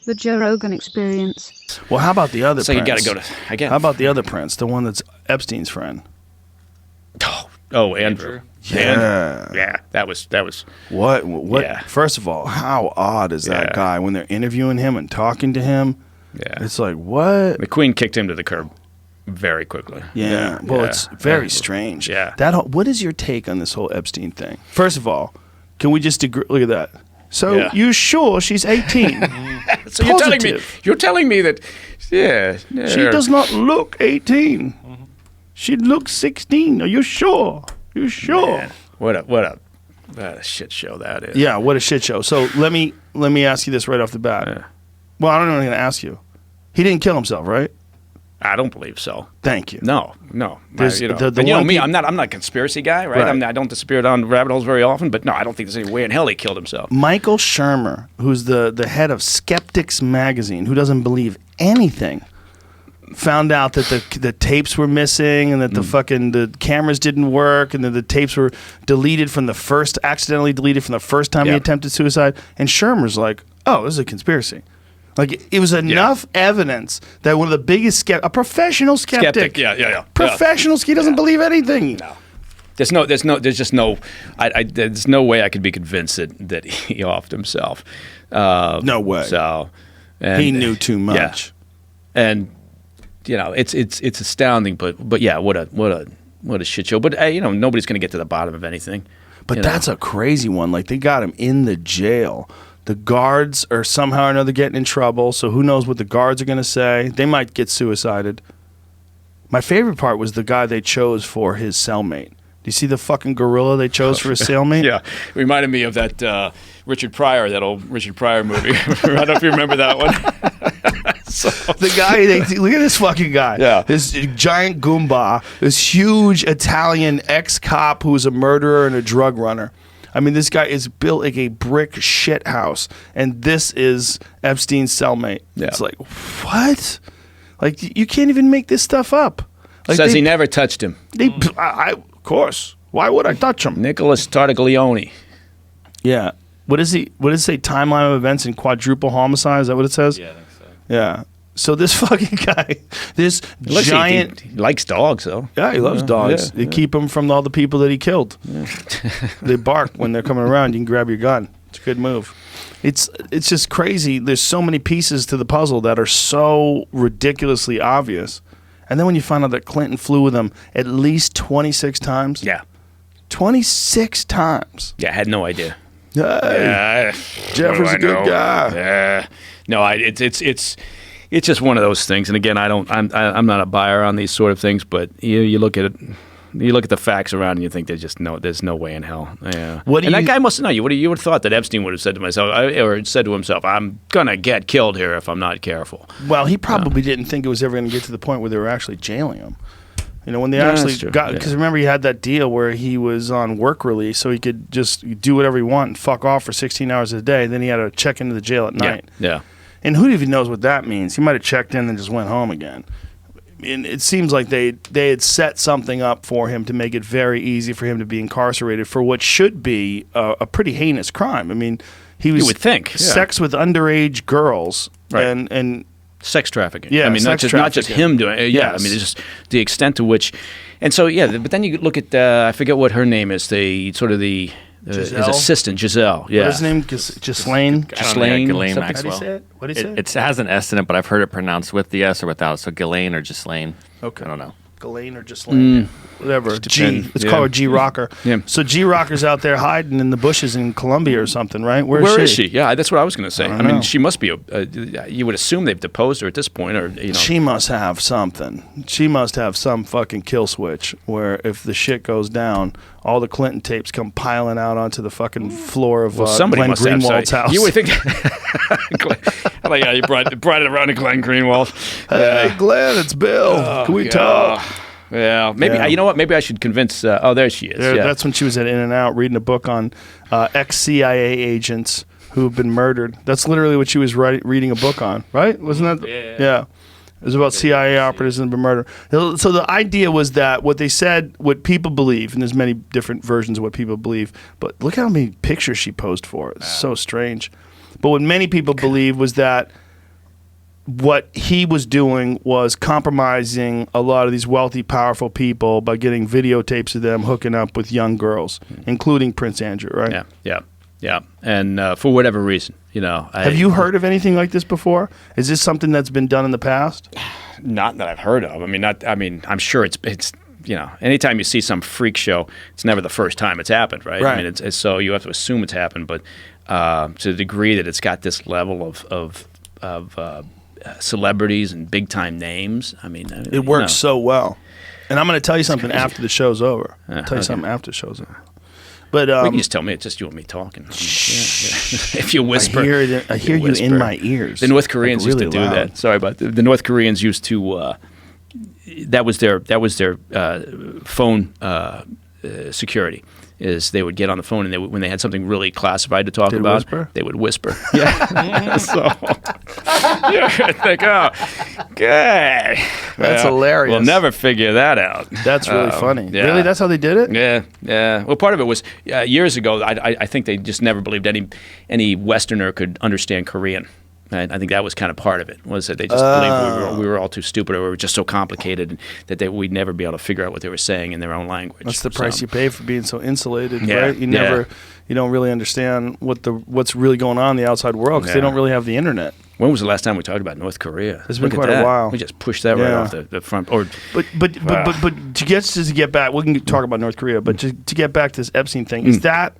The Joe Rogan Experience. Well, how about the other So prince? you got to go to again. How about the other prince, the one that's Epstein's friend? Oh, Andrew. Yeah. Yeah, that was. What? Yeah. First of all, how odd is that guy when they're interviewing him and talking to him? Yeah. It's like, what? The Queen kicked him to the curb very quickly. Yeah. Well, it's very strange. Yeah. What is your take on this whole Epstein thing? First of all, can we just agree? Look at that. So Yeah. you sure she's 18? So you're telling me that She does not look 18. She looks 16. Are you sure? You sure? Man, what a shit show that is. Yeah, what a shit show. So let me ask you this right off the bat. Yeah. Well, I don't know what I'm going to ask you. He didn't kill himself, right? I don't believe so. Thank you. No. There's- You know, the and you know one me, peop- I'm not a conspiracy guy, right? Right. I don't disappear down rabbit holes very often, but no, I don't think there's any way in hell he killed himself. Michael Shermer, who's the head of Skeptics magazine, who doesn't believe anything, found out that the tapes were missing and that the cameras didn't work and that the tapes were accidentally deleted from the first time he Yep. attempted suicide. And Shermer's like, oh, this is a conspiracy. Like, it was enough evidence that one of the biggest a professional skeptic. Yeah. Professional, he doesn't believe anything. No. There's no way I could be convinced that he offed himself. No way. So and, He knew too much. Yeah. And you know, it's astounding, but yeah, what a shit show. But you know, nobody's going to get to the bottom of anything. But that's a crazy one. Like, they got him in the jail. The guards are somehow or another getting in trouble, so who knows what the guards are going to say. They might get suicided. My favorite part was the guy they chose for his cellmate. Do you see the fucking gorilla they chose for his cellmate? Yeah, it reminded me of that that old Richard Pryor movie. I don't know if you remember that one. The guy, look at this fucking guy. Yeah. This giant Goomba, this huge Italian ex-cop who's a murderer and a drug runner. I mean, this guy is built like a brick shit house, and this is Epstein's cellmate. Yeah. It's like, what? Like, you can't even make this stuff up. Like, Says he never touched him. Of course. Why would I touch him? Nicholas Tartaglione. Yeah. What does it say? Timeline of events in quadruple homicide? Is that what it says? Yeah, I think so. Yeah. So this fucking guy, this giant... He likes dogs, though. Yeah, he loves dogs. Yeah, They keep him from all the people that he killed. They bark when they're coming around. You can grab your gun. It's a good move. It's just crazy. There's so many pieces to the puzzle that are so ridiculously obvious. And then when you find out that Clinton flew with him at least 26 times. Yeah. 26 times. Yeah, I had no idea. Hey, Yeah, Jeffrey's a good guy. Yeah, no, it's just one of those things. And again, I'm not a buyer on these sort of things, but you look at it, you look at the facts around, and you think there's no way in hell. Yeah, that guy must know you. You would have thought that Epstein would have said to myself, or said to himself, "I'm gonna get killed here if I'm not careful." Well, he probably didn't think it was ever going to get to the point where they were actually jailing him. You know, when they that's actually true. got, because remember he had that deal where he was on work release, so he could just do whatever he wanted and fuck off for 16 hours a day. Then he had to check into the jail at night. Yeah. And who even knows what that means? He might have checked in and just went home again. And it seems like they had set something up for him to make it very easy for him to be incarcerated for what should be a pretty heinous crime. I mean, he was You would think, yeah. sex with underage girls, Right. and Sex trafficking. Yeah, I mean, not sex just trafficking. him doing it. Yeah, Yes. I mean, it's just the extent to which, and so yeah. But then you look at I forget what her name is. His Giselle? assistant Giselle. Yeah, what is his name? Ghislaine? I don't know, yeah, Ghislaine something. How do you Maxwell. say it? What do you say? It has an S in it, but I've heard it pronounced with the S or without. So Ghislaine or Ghislaine. Okay. I don't know. Ghislaine or Ghislaine, whatever. G. depends. Let's Yeah. call her G Rocker. Yeah. So G Rocker's out there hiding in the bushes in Colombia or something, right? Where is she? Yeah, that's what I was going to say. I don't know. mean, she must be you would assume they've deposed her at this point, or She must have something. She must have some fucking kill switch where if the shit goes down, all the Clinton tapes come piling out onto the fucking floor of somebody Glenn must have Greenwald's house. You would think. Like, yeah, you brought it around to Glenn Greenwald. Hey, Glenn, it's Bill. Can we talk? Yeah, maybe Yeah. You know what? Maybe I should convince. There she is. Yeah, Yeah, that's when she was at In-N-Out reading a book on ex-CIA agents who have been murdered. That's literally what she was reading a book on, right? Wasn't that? Yeah. It was about CIA operatives that have been murdered. So the idea was that what they said, what people believe, and there's many different versions of what people believe, but look how many pictures she posed for. It's so strange. But what many people believe was that what he was doing was compromising a lot of these wealthy, powerful people by getting videotapes of them hooking up with young girls, including Prince Andrew, right? Yeah. And for whatever reason, have you heard of anything like this before? Is this something that's been done in the past? Not that I've heard of. I'm sure it's anytime you see some freak show, it's never the first time it's happened, right? Right. I mean, it's so you have to assume it's happened, but to the degree that it's got this level of celebrities and big time names, I mean, it works so well. And I'm going to tell you something after the show's over. I'll tell you something after the show's over. But you can just tell me. It's just you and me talking. Yeah. If you whisper, I hear you in my ears. The North Koreans like really used to do loud. that. Sorry about that. The North Koreans used to. That was their phone security. Is they would get on the phone and when they had something really classified to talk about, they would whisper. Yeah. So I think, good. That's hilarious. We'll never figure that out. That's really funny. Yeah. Really, that's how they did it? Yeah. Well, part of it was years ago. I think they just never believed any Westerner could understand Korean. I think that was kind of part of it, was that they just believed we were all too stupid, or we were just so complicated that we'd never be able to figure out what they were saying in their own language. That's the price you pay for being so insulated, right? You don't really understand what's really going on in the outside world because they don't really have the internet. When was the last time we talked about North Korea? It's been quite a while. We just pushed that right off the front. But to get back, we can talk about North Korea, but to get back to this Epstein thing, is that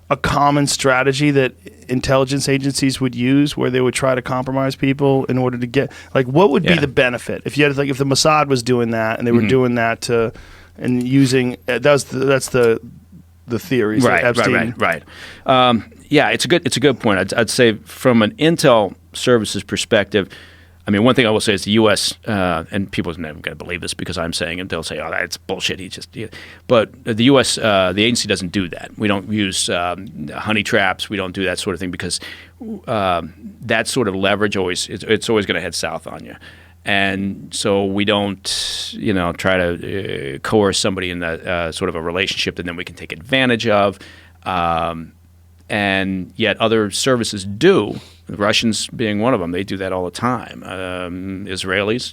a common strategy that intelligence agencies would use, where they would try to compromise people in order to get, like, what would be the benefit if you had, like, if the Mossad was doing that and they were doing that and using that's the theories that Epstein. Right. Yeah, it's a good point. I'd say from an intel services perspective, I mean, one thing I will say is the U.S. And people are never going to believe this because I'm saying it. They'll say, "Oh, that's bullshit." But the U.S. The agency doesn't do that. We don't use honey traps. We don't do that sort of thing because that sort of leverage it's always going to head south on you. And so we don't, try to coerce somebody in that sort of a relationship that then we can take advantage of. And yet other services do. The Russians being one of them, they do that all the time. Israelis,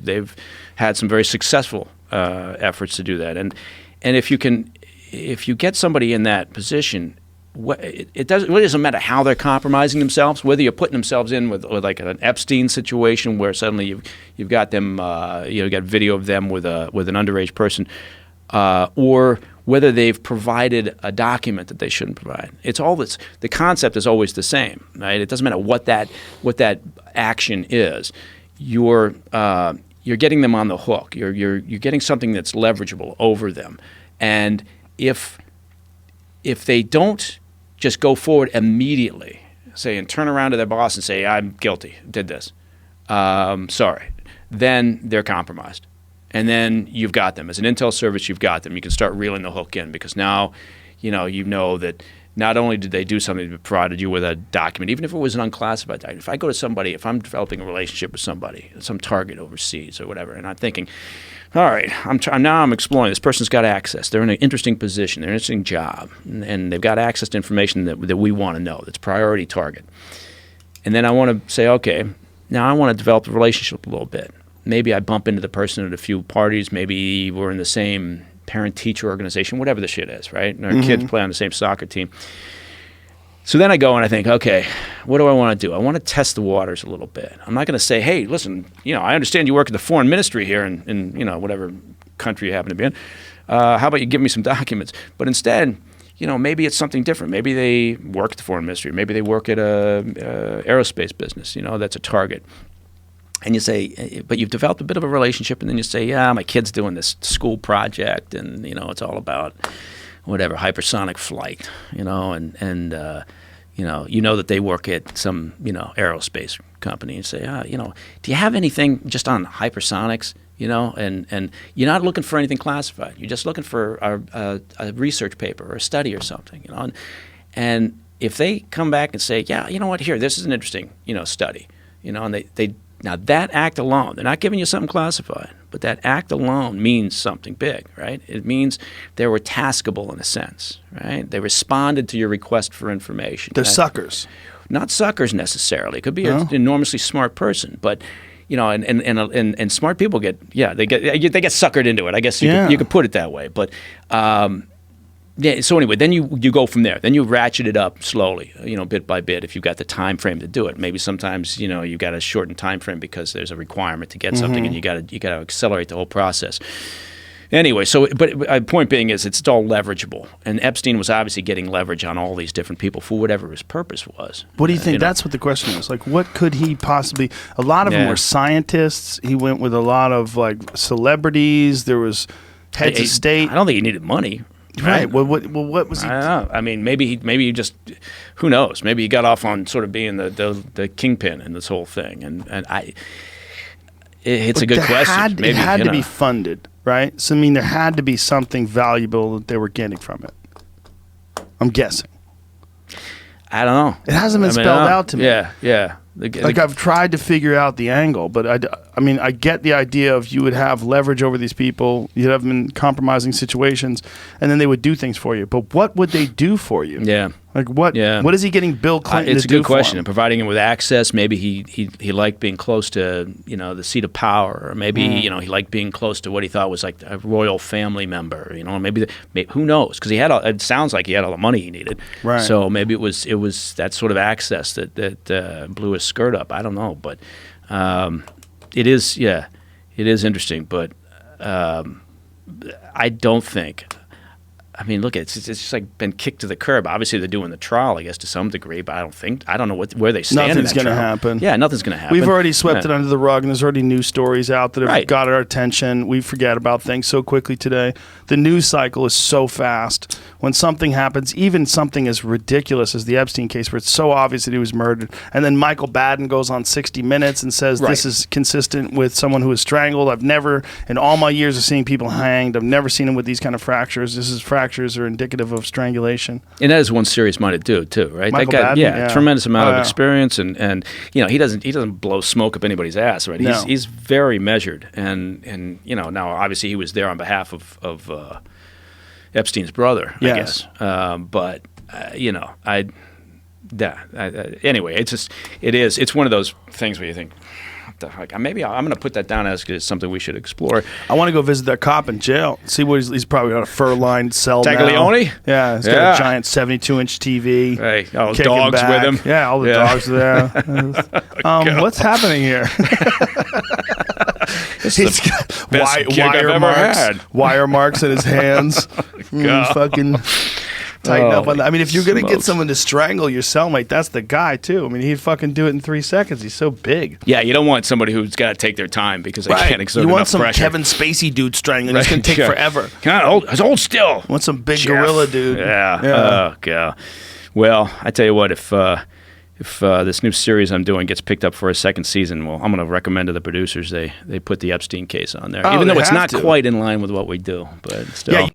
they've had some very successful efforts to do that. And if you get somebody in that position, it really doesn't matter how they're compromising themselves, whether you're putting themselves in with like an Epstein situation where suddenly you've got them, you got video of them with an underage person, or whether they've provided a document that they shouldn't provide. It's all this. The concept is always the same, right? It doesn't matter what that action is. You're getting them on the hook. You're getting something that's leverageable over them, and if they don't just go forward immediately, say, and turn around to their boss and say, "I'm guilty, did this, sorry," then they're compromised. And then you've got them. As an intel service, you've got them. You can start reeling the hook in because now, you know that not only did they do something that provided you with a document, even if it was an unclassified document. If I go to somebody, if I'm developing a relationship with somebody, some target overseas or whatever, and I'm thinking, all right, I'm exploring. This person's got access. They're in an interesting position. They're in an interesting job. And they've got access to information that we want to know. That's priority target. And then I want to say, okay, now I want to develop a relationship a little bit. Maybe I bump into the person at a few parties. Maybe we're in the same parent-teacher organization, whatever the shit is, right? And our kids play on the same soccer team. So then I go and I think, okay, what do I want to do? I want to test the waters a little bit. I'm not going to say, hey, listen, I understand you work at the foreign ministry here in whatever country you happen to be in. How about you give me some documents? But instead, maybe it's something different. Maybe they work at the foreign ministry. Maybe they work at a aerospace business. That's a target. And you say, but you've developed a bit of a relationship, and then you say, yeah, my kid's doing this school project, and it's all about whatever hypersonic flight, and that they work at some aerospace company, and say, do you have anything just on hypersonics, and you're not looking for anything classified, you're just looking for a research paper or a study or something, and if they come back and say, yeah, you know what, here, this is an interesting study, and they now, that act alone, they're not giving you something classified, but that act alone means something big, right? It means they were taskable in a sense, right? They responded to your request for information. They're suckers. not suckers necessarily. It could be an enormously smart person, but and smart people they get suckered into it. I guess you could put it that way. But so anyway, then you go from there. Then you ratchet it up slowly, bit by bit. If you've got the time frame to do it, maybe sometimes you've got a shortened time frame because there's a requirement to get something, and you got to accelerate the whole process. Anyway, but point being is it's all leverageable, and Epstein was obviously getting leverage on all these different people for whatever his purpose was. What do you think? That's what the question was. Like, what could he possibly? A lot of them were scientists. He went with a lot of like celebrities. There was heads of state. I don't think he needed money. Right. Well, what was he? I don't know. I mean, maybe he just, who knows? Maybe he got off on sort of being the kingpin in this whole thing, it's a good question. It had to be funded, right? So I mean, there had to be something valuable that they were getting from it. I'm guessing. I don't know. It hasn't been spelled out to me. Yeah. I've tried to figure out the angle, but I get the idea of you would have leverage over these people, you'd have them in compromising situations, and then they would do things for you. But what would they do for you? Yeah. Like what is he getting Bill Clinton to do for him? It's a good question. And providing him with access, maybe he liked being close to, the seat of power, or maybe, he liked being close to what he thought was like a royal family member, maybe who knows? Because it sounds like he had all the money he needed. Right. So maybe it was that sort of access that blew his skirt up. I don't know, but it is interesting, but I don't think. I mean, look, it's just like been kicked to the curb. Obviously, they're doing the trial, I guess, to some degree, but I don't know where they stand. Nothing's going to happen. Yeah, nothing's going to happen. We've already swept it under the rug, and there's already news stories out that have got our attention. We forget about things so quickly today. The news cycle is so fast. When something happens, even something as ridiculous as the Epstein case, where it's so obvious that he was murdered, and then Michael Baden goes on 60 Minutes and says this is consistent with someone who was strangled. I've never, in all my years of seeing people hanged, I've never seen them with these kind of fractures. Fractures are indicative of strangulation. And that is one serious-minded dude too, right? Michael that guy, Baden, tremendous amount of experience, and he doesn't blow smoke up anybody's ass, right? No. He's very measured, and now obviously he was there on behalf of Epstein's brother, I guess. But anyway, it's one of those things where you think, maybe I'm going to put that down as something we should explore. I want to go visit that cop in jail. See what he's probably got a fur-lined cell Taglione? now. Yeah, he's got a giant 72-inch TV. Right. Oh, dogs with him. Yeah, all the dogs are there. What's happening here? He's got wire marks in his hands. Fucking tighten up on that. I mean, if you're going to get someone to strangle your cellmate, that's the guy, too. I mean, he'd fucking do it in 3 seconds. He's so big. Yeah, you don't want somebody who's got to take their time because they can't exert enough pressure. You want some pressure. Kevin Spacey dude strangling. It's going to take forever. Hold still. You want some big gorilla dude. Yeah. Oh, God. Well, I tell you what, if this new series I'm doing gets picked up for a second season, well, I'm going to recommend to the producers they put the Epstein case on there. Even though it's not quite in line with what we do, but still. Yeah.